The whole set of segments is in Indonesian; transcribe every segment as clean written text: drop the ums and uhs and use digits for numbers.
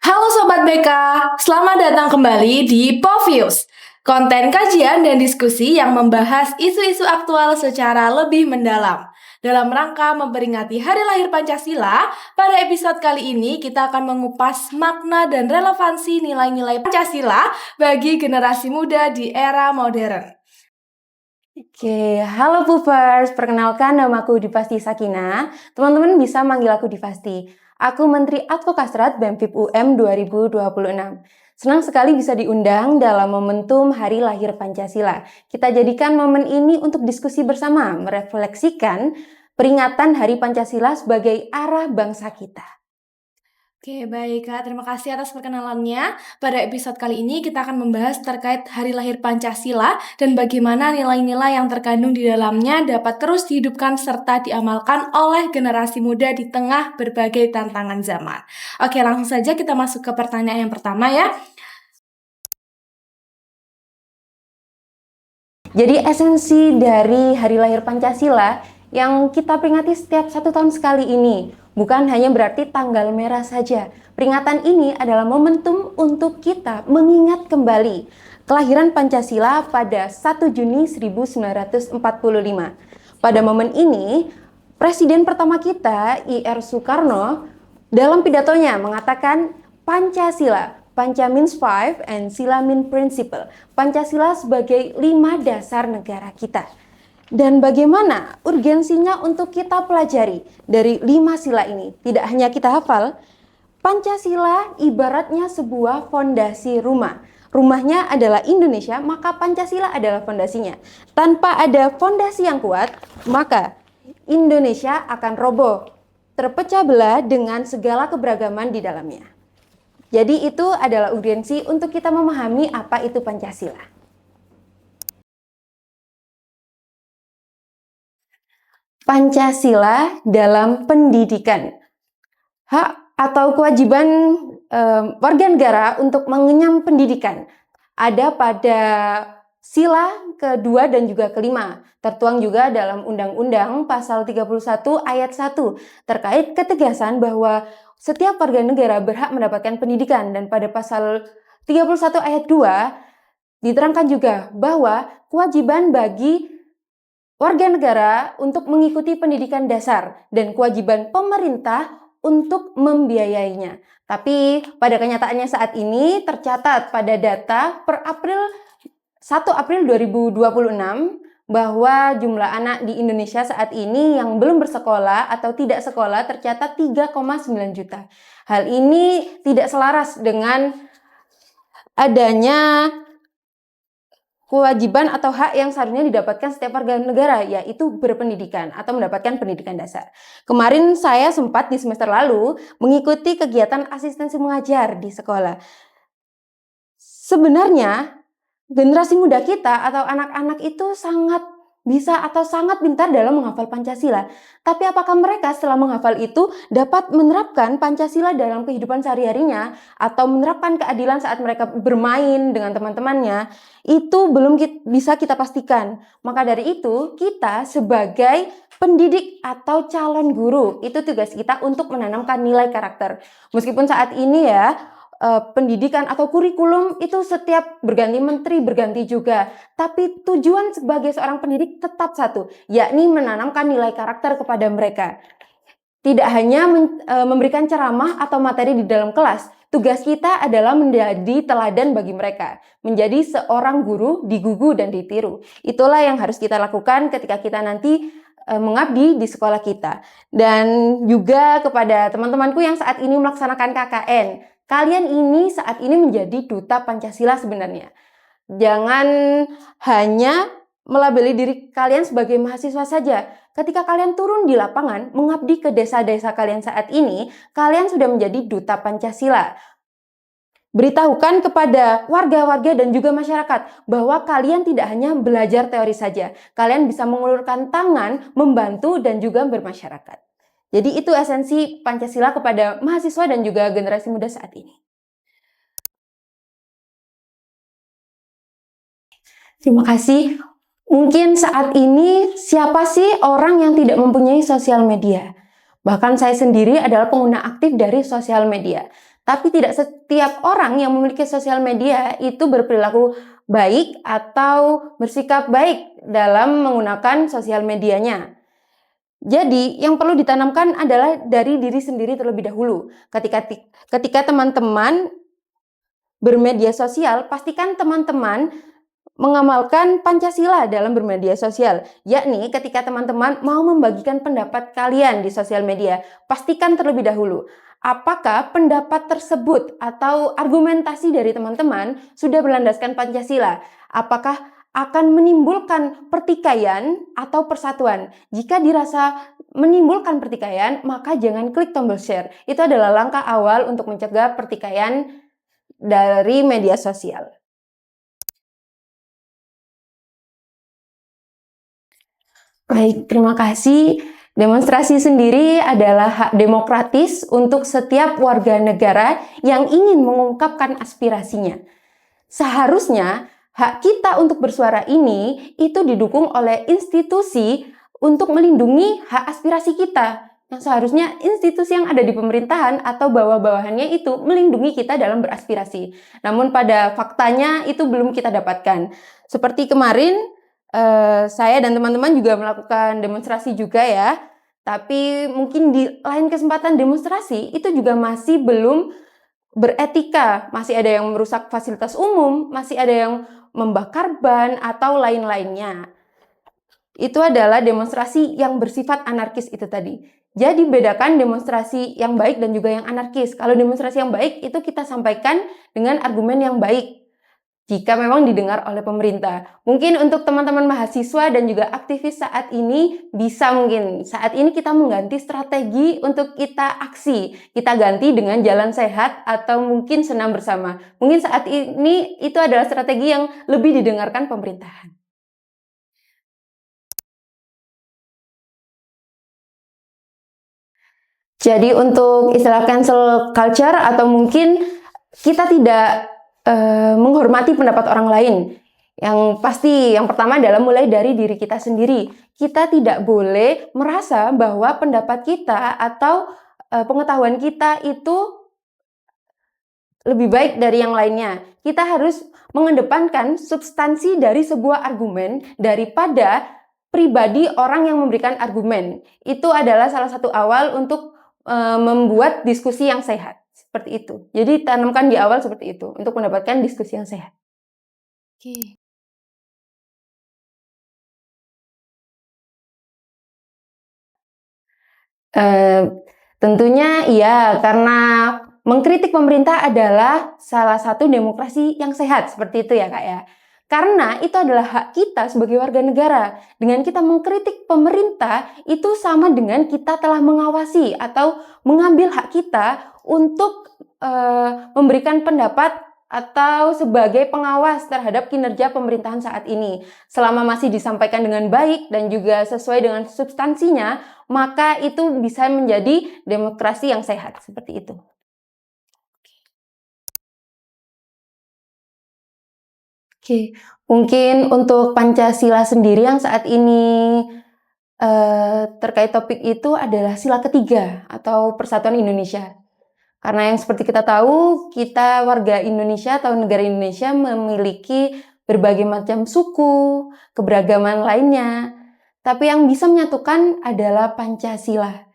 Halo Sobat BK, selamat datang kembali di Povius, konten kajian dan diskusi yang membahas isu-isu aktual secara lebih mendalam. Dalam rangka memperingati Hari Lahir Pancasila, pada episode kali ini kita akan mengupas makna dan relevansi nilai-nilai Pancasila bagi generasi muda di era modern. Oke, halo Poopers, perkenalkan namaku Dipasti Sakina. Teman-teman bisa manggil aku Dipasti. Aku Menteri Advokastrat BEM FIP UM 2026. Senang sekali bisa diundang dalam momentum Hari Lahir Pancasila. Kita jadikan momen ini untuk diskusi bersama, merefleksikan peringatan Hari Pancasila sebagai arah bangsa kita. Oke, baik Kak. Terima kasih atas perkenalannya. Pada episode kali ini kita akan membahas terkait Hari Lahir Pancasila dan bagaimana nilai-nilai yang terkandung di dalamnya dapat terus dihidupkan serta diamalkan oleh generasi muda di tengah berbagai tantangan zaman. Oke, langsung saja kita masuk ke pertanyaan yang pertama ya. Jadi esensi dari Hari Lahir Pancasila yang kita peringati setiap 1 tahun sekali ini bukan hanya berarti tanggal merah saja. Peringatan ini adalah momentum untuk kita mengingat kembali kelahiran Pancasila pada 1 Juni 1945. Pada momen ini, Presiden pertama kita, I.R. Soekarno, dalam pidatonya mengatakan Pancasila, Panca means 5 and Sila means principle. Pancasila sebagai 5 dasar negara kita. Dan bagaimana urgensinya untuk kita pelajari dari 5 sila ini. Tidak hanya kita hafal, Pancasila ibaratnya sebuah fondasi rumah. Rumahnya adalah Indonesia, maka Pancasila adalah fondasinya. Tanpa ada fondasi yang kuat, maka Indonesia akan roboh, terpecah belah dengan segala keberagaman di dalamnya. Jadi itu adalah urgensi untuk kita memahami apa itu Pancasila. Pancasila dalam pendidikan. Hak atau kewajiban warga negara untuk mengenyam pendidikan ada pada sila kedua dan juga kelima. Tertuang juga dalam Undang-Undang Pasal 31 Ayat 1 terkait ketegasan bahwa setiap warga negara berhak mendapatkan pendidikan, dan pada pasal 31 ayat 2 diterangkan juga bahwa kewajiban bagi warga negara untuk mengikuti pendidikan dasar dan kewajiban pemerintah untuk membiayainya. Tapi pada kenyataannya saat ini tercatat pada data per 1 April 2026 bahwa jumlah anak di Indonesia saat ini yang belum bersekolah atau tidak sekolah tercatat 3,9 juta. Hal ini tidak selaras dengan adanya kewajiban atau hak yang seharusnya didapatkan setiap warga negara, yaitu berpendidikan atau mendapatkan pendidikan dasar. Kemarin saya sempat di semester lalu mengikuti kegiatan asistensi mengajar di sekolah. Sebenarnya generasi muda kita atau anak-anak itu sangat bisa atau sangat pintar dalam menghafal Pancasila. Tapi apakah mereka setelah menghafal itu dapat menerapkan Pancasila dalam kehidupan sehari-harinya atau menerapkan keadilan saat mereka bermain dengan teman-temannya? Itu belum bisa kita pastikan. Maka dari itu, kita sebagai pendidik atau calon guru, itu tugas kita untuk menanamkan nilai karakter. Meskipun saat ini ya, pendidikan atau kurikulum itu setiap berganti menteri, berganti juga. Tapi tujuan sebagai seorang pendidik tetap satu, yakni menanamkan nilai karakter kepada mereka. Tidak hanya memberikan ceramah atau materi di dalam kelas, tugas kita adalah menjadi teladan bagi mereka. Menjadi seorang guru digugu dan ditiru. Itulah yang harus kita lakukan ketika kita nanti mengabdi di sekolah kita. Dan juga kepada teman-temanku yang saat ini melaksanakan KKN. Kalian ini saat ini menjadi duta Pancasila sebenarnya. Jangan hanya melabeli diri kalian sebagai mahasiswa saja. Ketika kalian turun di lapangan, mengabdi ke desa-desa kalian saat ini, kalian sudah menjadi duta Pancasila. Beritahukan kepada warga-warga dan juga masyarakat bahwa kalian tidak hanya belajar teori saja. Kalian bisa mengulurkan tangan, membantu, dan juga bermasyarakat. Jadi itu esensi Pancasila kepada mahasiswa dan juga generasi muda saat ini. Terima kasih. Mungkin saat ini siapa sih orang yang tidak mempunyai sosial media? Bahkan saya sendiri adalah pengguna aktif dari sosial media. Tapi tidak setiap orang yang memiliki sosial media itu berperilaku baik atau bersikap baik dalam menggunakan sosial medianya. Jadi, yang perlu ditanamkan adalah dari diri sendiri terlebih dahulu. Ketika teman-teman bermedia sosial, pastikan teman-teman mengamalkan Pancasila dalam bermedia sosial, yakni ketika teman-teman mau membagikan pendapat kalian di sosial media, pastikan terlebih dahulu apakah pendapat tersebut atau argumentasi dari teman-teman sudah berlandaskan Pancasila, apakah akan menimbulkan pertikaian atau persatuan. Jika dirasa menimbulkan pertikaian, maka jangan klik tombol share. Itu adalah langkah awal untuk mencegah pertikaian dari media sosial. Baik, terima kasih. Demonstrasi sendiri adalah hak demokratis untuk setiap warga negara yang ingin mengungkapkan aspirasinya. Seharusnya hak kita untuk bersuara ini itu didukung oleh institusi untuk melindungi hak aspirasi kita. Yang seharusnya institusi yang ada di pemerintahan atau bawah-bawahannya itu melindungi kita dalam beraspirasi. Namun pada faktanya itu belum kita dapatkan. Seperti kemarin saya dan teman-teman juga melakukan demonstrasi juga ya. Tapi mungkin di lain kesempatan demonstrasi itu juga masih belum beretika, masih ada yang merusak fasilitas umum, masih ada yang membakar ban atau lain-lainnya. Itu adalah demonstrasi yang bersifat anarkis itu tadi. Jadi bedakan demonstrasi yang baik dan juga yang anarkis. Kalau demonstrasi yang baik itu kita sampaikan dengan argumen yang baik. Jika memang didengar oleh pemerintah. Mungkin untuk teman-teman mahasiswa dan juga aktivis saat ini bisa mungkin saat ini kita mengganti strategi untuk kita aksi. Kita ganti dengan jalan sehat atau mungkin senam bersama. Mungkin saat ini itu adalah strategi yang lebih didengarkan pemerintahan. Jadi untuk istilah cancel culture atau mungkin kita tidak menghormati pendapat orang lain. Yang pasti yang pertama adalah mulai dari diri kita sendiri. Kita tidak boleh merasa bahwa pendapat kita atau pengetahuan kita itu lebih baik dari yang lainnya. Kita harus mengedepankan substansi dari sebuah argumen daripada pribadi orang yang memberikan argumen. Itu adalah salah satu awal untuk membuat diskusi yang sehat. Seperti itu. Jadi tanamkan di awal seperti itu untuk mendapatkan diskusi yang sehat. Oke. Tentunya iya, karena mengkritik pemerintah adalah salah satu demokrasi yang sehat, seperti itu ya Kak ya. Karena itu adalah hak kita sebagai warga negara. Dengan kita mengkritik pemerintah, itu sama dengan kita telah mengawasi atau mengambil hak kita untuk memberikan pendapat atau sebagai pengawas terhadap kinerja pemerintahan saat ini. Selama masih disampaikan dengan baik dan juga sesuai dengan substansinya, maka itu bisa menjadi demokrasi yang sehat, seperti itu. Oke, mungkin untuk Pancasila sendiri yang saat ini terkait topik itu adalah sila ketiga atau Persatuan Indonesia. Karena yang seperti kita tahu, kita warga Indonesia atau negara Indonesia memiliki berbagai macam suku, keberagaman lainnya. Tapi yang bisa menyatukan adalah Pancasila.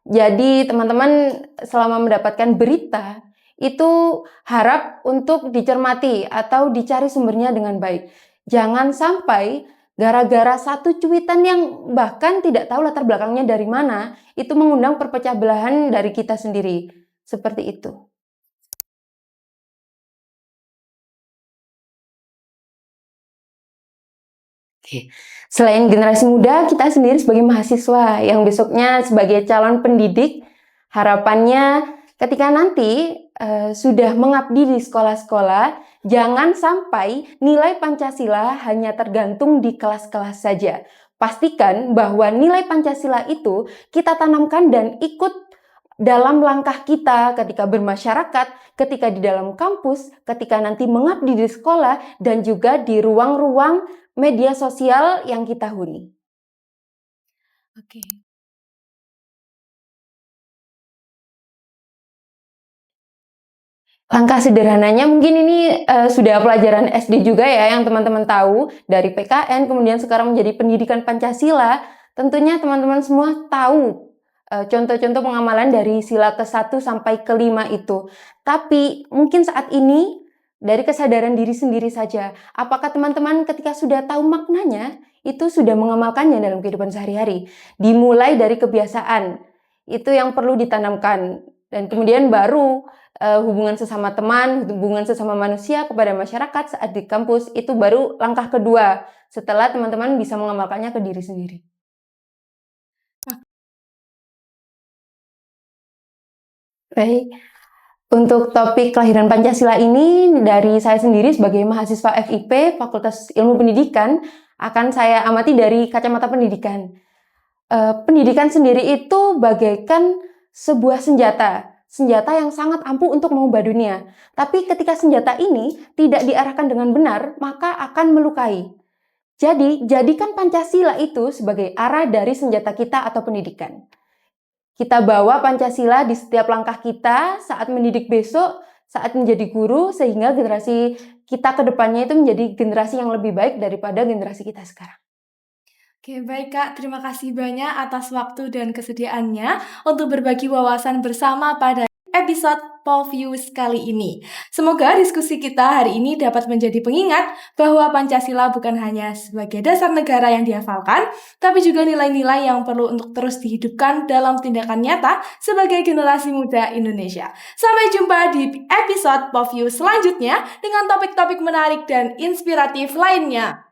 Jadi teman-teman selama mendapatkan berita, itu harap untuk dicermati atau dicari sumbernya dengan baik. Jangan sampai gara-gara satu cuitan yang bahkan tidak tahu latar belakangnya dari mana, itu mengundang perpecah belahan dari kita sendiri. Seperti itu. Oke. Selain generasi muda, kita sendiri sebagai mahasiswa yang besoknya sebagai calon pendidik, harapannya ketika nanti sudah mengabdi di sekolah-sekolah, jangan sampai nilai Pancasila hanya tergantung di kelas-kelas saja. Pastikan bahwa nilai Pancasila itu kita tanamkan dan ikut dalam langkah kita ketika bermasyarakat, ketika di dalam kampus, ketika nanti mengabdi di sekolah, dan juga di ruang-ruang media sosial yang kita huni. Oke. Langkah sederhananya mungkin ini sudah pelajaran SD juga ya yang teman-teman tahu dari PKN kemudian sekarang menjadi pendidikan Pancasila. Tentunya teman-teman semua tahu contoh-contoh pengamalan dari sila ke-1 sampai ke-5 itu. Tapi mungkin saat ini dari kesadaran diri sendiri saja, apakah teman-teman ketika sudah tahu maknanya itu sudah mengamalkannya dalam kehidupan sehari-hari? Dimulai dari kebiasaan. Itu yang perlu ditanamkan dan kemudian baru hubungan sesama teman, hubungan sesama manusia kepada masyarakat saat di kampus itu baru langkah kedua setelah teman-teman bisa mengamalkannya ke diri sendiri. Baik, untuk topik kelahiran Pancasila ini dari saya sendiri sebagai mahasiswa FIP Fakultas Ilmu Pendidikan akan saya amati dari kacamata pendidikan. Pendidikan sendiri itu bagaikan sebuah senjata yang sangat ampuh untuk mengubah dunia. Tapi ketika senjata ini tidak diarahkan dengan benar, maka akan melukai. Jadi, jadikan Pancasila itu sebagai arah dari senjata kita atau pendidikan. Kita bawa Pancasila di setiap langkah kita saat mendidik besok, saat menjadi guru, sehingga generasi kita ke depannya itu menjadi generasi yang lebih baik daripada generasi kita sekarang. Oke, baik Kak. Terima kasih banyak atas waktu dan kesediaannya untuk berbagi wawasan bersama pada episode Poviews kali ini. Semoga diskusi kita hari ini dapat menjadi pengingat bahwa Pancasila bukan hanya sebagai dasar negara yang dihafalkan, tapi juga nilai-nilai yang perlu untuk terus dihidupkan dalam tindakan nyata sebagai generasi muda Indonesia. Sampai jumpa di episode Poviews selanjutnya dengan topik-topik menarik dan inspiratif lainnya.